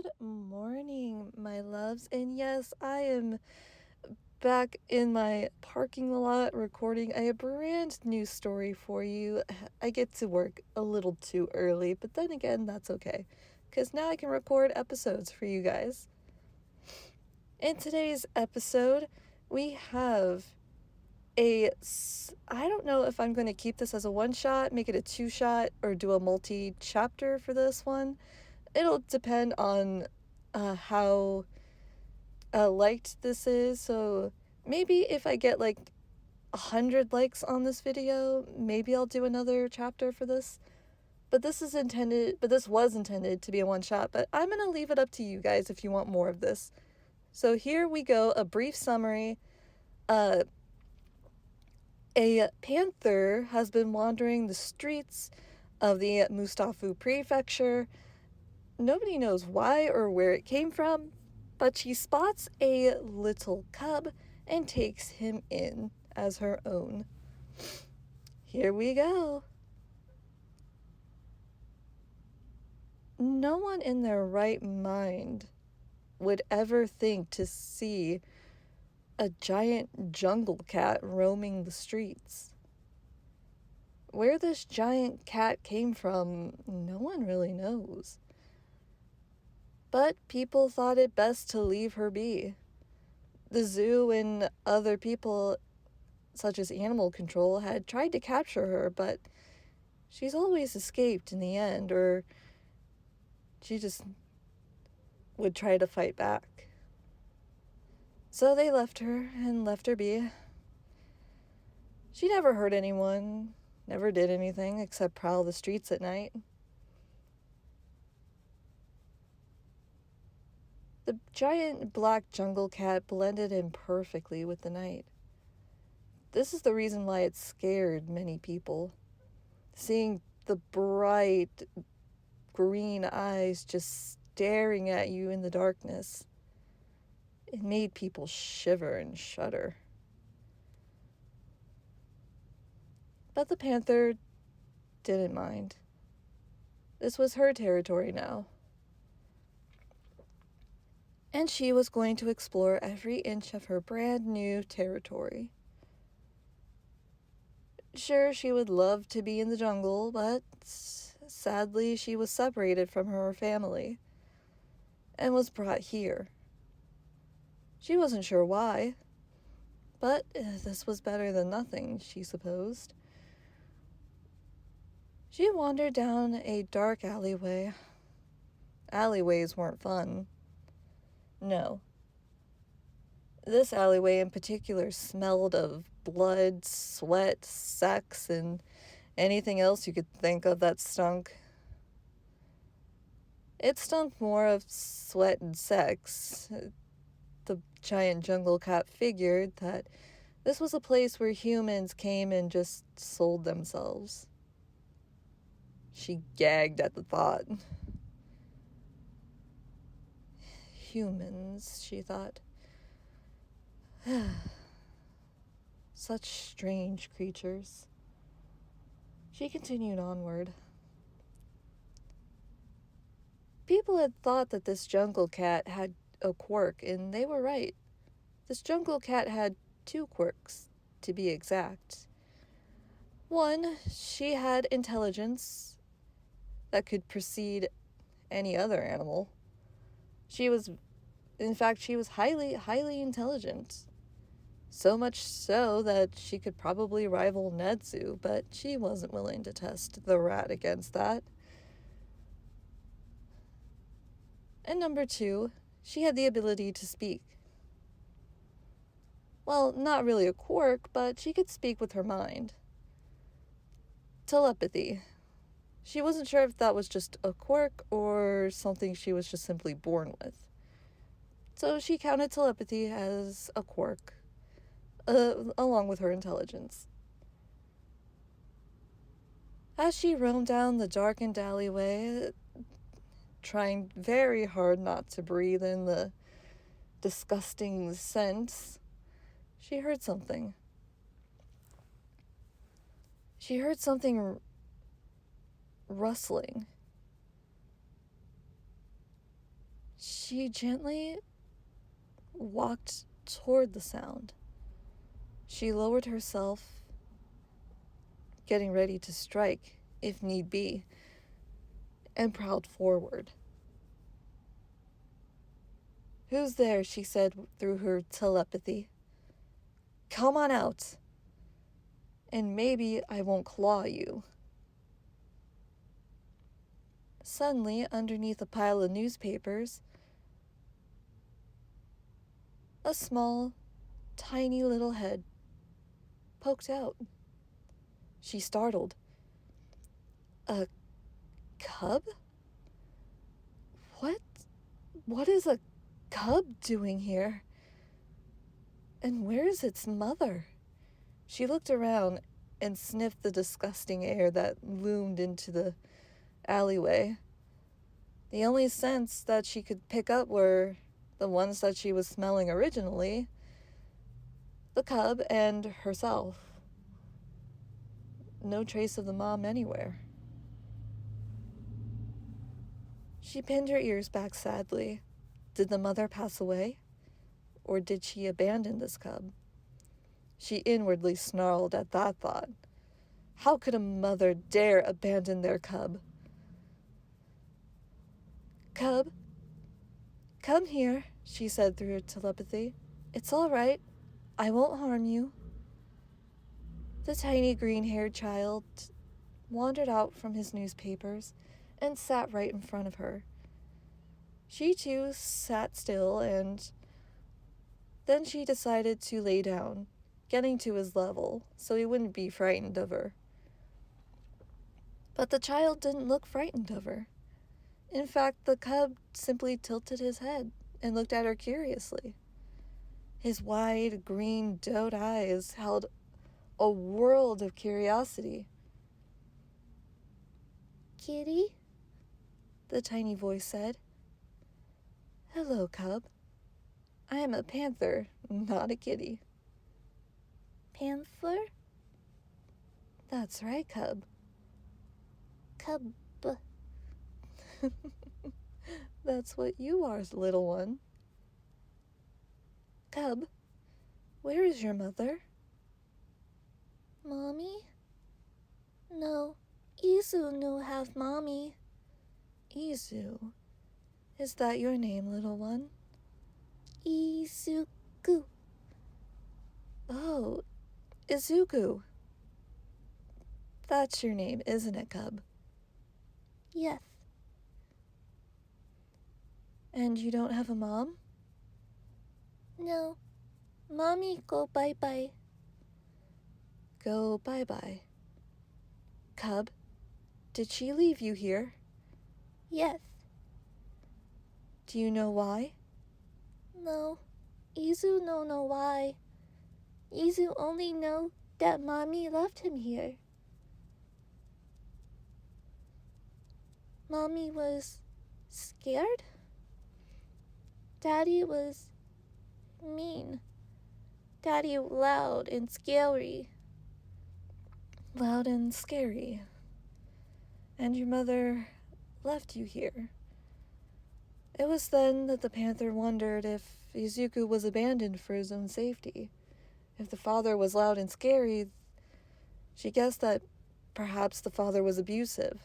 Good morning, my loves. And yes, I am back in my parking lot recording a brand new story for you. I get to work a little too early, but then again, that's okay, because now I can record episodes for you guys. In today's episode, we have I don't know if I'm going to keep this as a one-shot, make it a two-shot, or do a multi-chapter for this one. It'll depend on how liked this is. So maybe if I get like 100 likes on this video, maybe I'll do another chapter for this. But this was intended to be a one shot, but I'm going to leave it up to you guys if you want more of this. So here we go, a brief summary. A panther has been wandering the streets of the Mustafu prefecture. Nobody knows why or where it came from, but she spots a little cub and takes him in as her own. Here we go. No one in their right mind would ever think to see a giant jungle cat roaming the streets. Where this giant cat came from, no one really knows. But people thought it best to leave her be. The zoo and other people, such as animal control, had tried to capture her, but she's always escaped in the end, or she just would try to fight back. So they left her be. She never hurt anyone, never did anything except prowl the streets at night. The giant black jungle cat blended in perfectly with the night. This is the reason why it scared many people. Seeing the bright green eyes just staring at you in the darkness, it made people shiver and shudder. But the panther didn't mind. This was her territory now. And she was going to explore every inch of her brand new territory. Sure, she would love to be in the jungle, but sadly she was separated from her family and was brought here. She wasn't sure why, but this was better than nothing, she supposed. She wandered down a dark alleyway. Alleyways weren't fun. No. This alleyway in particular smelled of blood, sweat, sex, and anything else you could think of that stunk. It stunk more of sweat and sex. The giant jungle cat figured that this was a place where humans came and just sold themselves. She gagged at the thought. Humans, she thought. Such strange creatures. She continued onward. People had thought that this jungle cat had a quirk, and they were right. This jungle cat had two quirks, to be exact. One, she had intelligence that could precede any other animal. She was highly, highly intelligent. So much so that she could probably rival Nedzu, but she wasn't willing to test the rat against that. And number two, she had the ability to speak. Well, not really a quirk, but she could speak with her mind. Telepathy. She wasn't sure if that was just a quirk or something she was just simply born with. So she counted telepathy as a quirk, along with her intelligence. As she roamed down the darkened alleyway, trying very hard not to breathe in the disgusting scents, she heard something. She heard something rustling. She gently walked toward the sound. She lowered herself, getting ready to strike, if need be, and prowled forward. "Who's there?" she said through her telepathy. "Come on out, and maybe I won't claw you." Suddenly, underneath a pile of newspapers, a small, tiny little head poked out. She startled. "A cub? What is a cub doing here? And where is its mother?" She looked around and sniffed the disgusting air that loomed into the alleyway. The only scents that she could pick up were the ones that she was smelling originally, the cub and herself. No trace of the mom anywhere. She pinned her ears back sadly. Did the mother pass away? Or did she abandon this cub? She inwardly snarled at that thought. How could a mother dare abandon their cub? "Cub, come here," she said through her telepathy. "It's all right. I won't harm you." The tiny green-haired child wandered out from his newspapers and sat right in front of her. She too sat still, and then she decided to lay down, getting to his level so he wouldn't be frightened of her. But the child didn't look frightened of her. In fact, the cub simply tilted his head and looked at her curiously. His wide, green, doe eyes held a world of curiosity. "Kitty?" the tiny voice said. "Hello, cub. I am a panther, not a kitty." "Panther?" "That's right, cub." "Cub." "That's what you are, little one." "Cub, where is your mother?" "Mommy? No, Izu no have mommy." "Izu? Is that your name, little one?" "Izuku." "Oh, Izuku. That's your name, isn't it, cub?" "Yes." "And you don't have a mom?" "No. Mommy go bye-bye." "Go bye-bye. Cub, did she leave you here?" "Yes." "Do you know why?" "No. Izu no know why. Izu only know that Mommy left him here. Mommy was scared. Daddy was mean. Daddy loud and scary." "Loud and scary. And your mother left you here." It was then that the panther wondered if Izuku was abandoned for his own safety. If the father was loud and scary, she guessed that perhaps the father was abusive,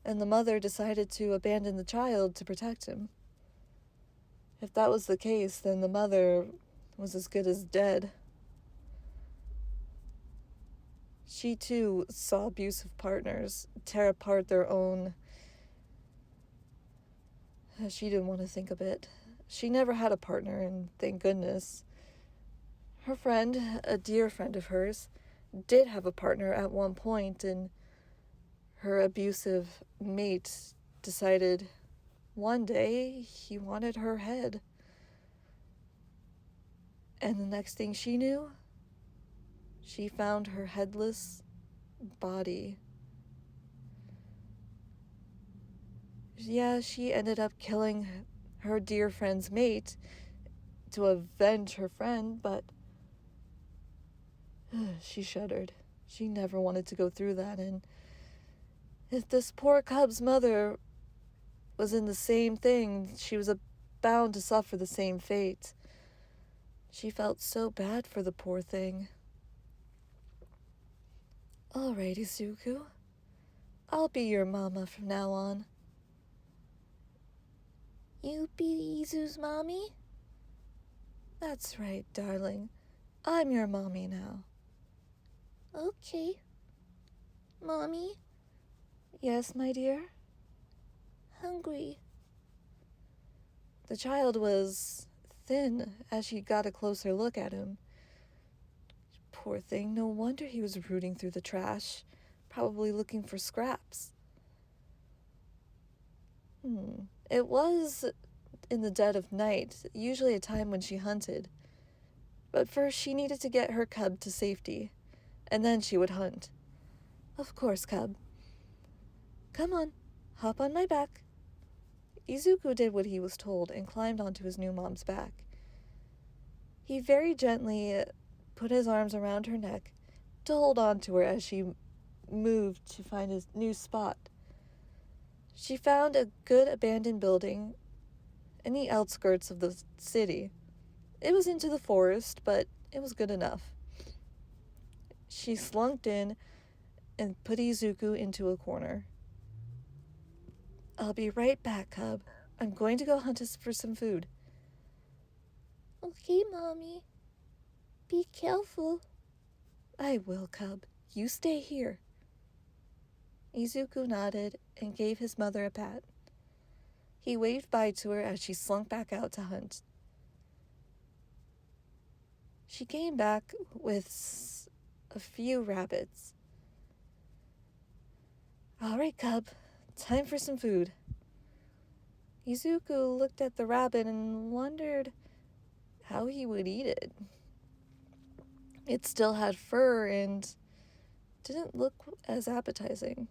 and the mother decided to abandon the child to protect him. If that was the case, then the mother was as good as dead. She too saw abusive partners tear apart their own. She didn't want to think of it. She never had a partner, and thank goodness. Her friend, a dear friend of hers, did have a partner at one point, and her abusive mate decided one day he wanted her head. And the next thing she knew, she found her headless body. Yeah, she ended up killing her dear friend's mate to avenge her friend, but she shuddered. She never wanted to go through that, and if this poor cub's mother was in the same thing, she was bound to suffer the same fate. She felt so bad for the poor thing. All right, Izuku. I'll be your mama from now on. You be Izu's mommy? That's right, darling. I'm your mommy now. Okay. Mommy? Yes, my dear? Hungry. The child was thin as she got a closer look at him. Poor thing, no wonder he was rooting through the trash, probably looking for scraps. It was in the dead of night, usually a time when she hunted. But first she needed to get her cub to safety, and then she would hunt. Of course, cub. Come on, hop on my back. Izuku did what he was told and climbed onto his new mom's back. He very gently put his arms around her neck to hold on to her as she moved to find a new spot. She found a good abandoned building in the outskirts of the city. It was into the forest, but it was good enough. She slunked in and put Izuku into a corner. I'll be right back, cub. I'm going to go hunt us for some food. Okay, Mommy. Be careful. I will, cub. You stay here. Izuku nodded and gave his mother a pat. He waved bye to her as she slunk back out to hunt. She came back with a few rabbits. All right, cub. Time for some food. Izuku looked at the rabbit and wondered how he would eat it. It still had fur and didn't look as appetizing.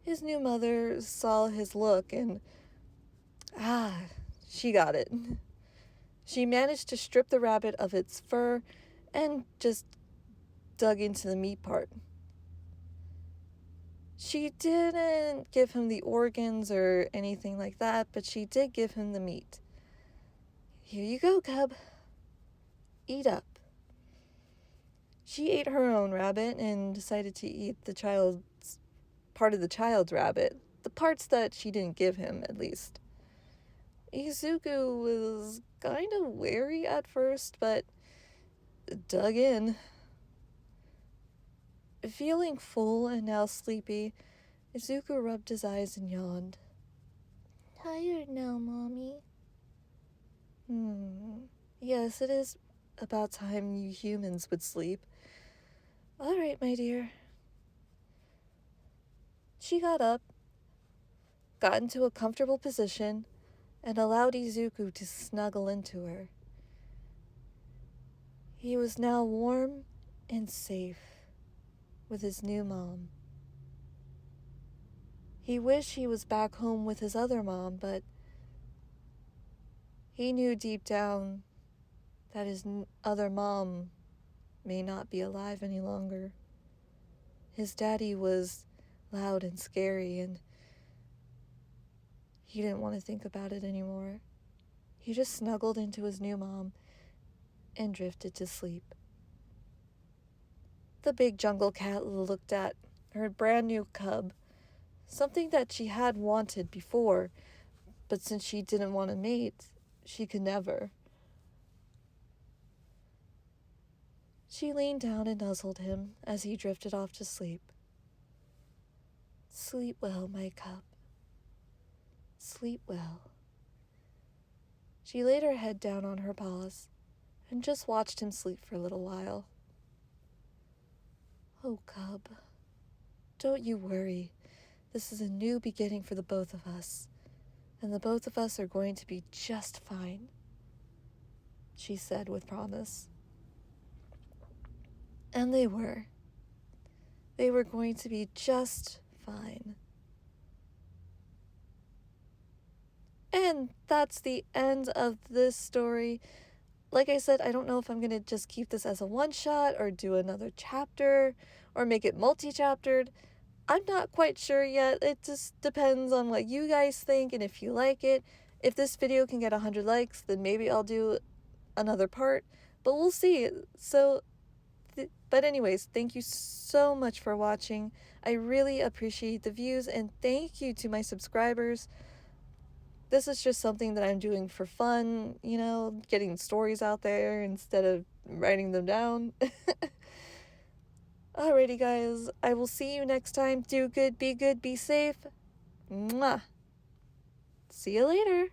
His new mother saw his look and, she got it. She managed to strip the rabbit of its fur and just dug into the meat part. She didn't give him the organs or anything like that, but she did give him the meat. Here you go, cub. Eat up. She ate her own rabbit and decided to eat part of the child's rabbit, the parts that she didn't give him, at least. Izuku was kind of wary at first, but dug in. Feeling full and now sleepy, Izuku rubbed his eyes and yawned. Tired now, Mommy. Yes, it is about time you humans would sleep. All right, my dear. She got up, got into a comfortable position, and allowed Izuku to snuggle into her. He was now warm and safe with his new mom. He wished he was back home with his other mom, but he knew deep down that his other mom may not be alive any longer. His daddy was loud and scary, and he didn't want to think about it anymore. He just snuggled into his new mom and drifted to sleep. The big jungle cat looked at her brand new cub, something that she had wanted before, but since she didn't want to mate, she could never. She leaned down and nuzzled him as he drifted off to sleep. Sleep well, my cub. Sleep well. She laid her head down on her paws and just watched him sleep for a little while. Oh, cub, don't you worry. This is a new beginning for the both of us, and the both of us are going to be just fine, she said with promise. And they were. They were going to be just fine. And that's the end of this story. Like I said, I don't know if I'm going to just keep this as a one-shot or do another chapter or make it multi-chaptered. I'm not quite sure yet. It just depends on what you guys think and if you like it. If this video can get 100 likes, then maybe I'll do another part, but we'll see. So, but anyways, thank you so much for watching. I really appreciate the views, and thank you to my subscribers. This is just something that I'm doing for fun, you know, getting stories out there instead of writing them down. Alrighty, guys, I will see you next time. Do good, be safe. Mwah. See you later.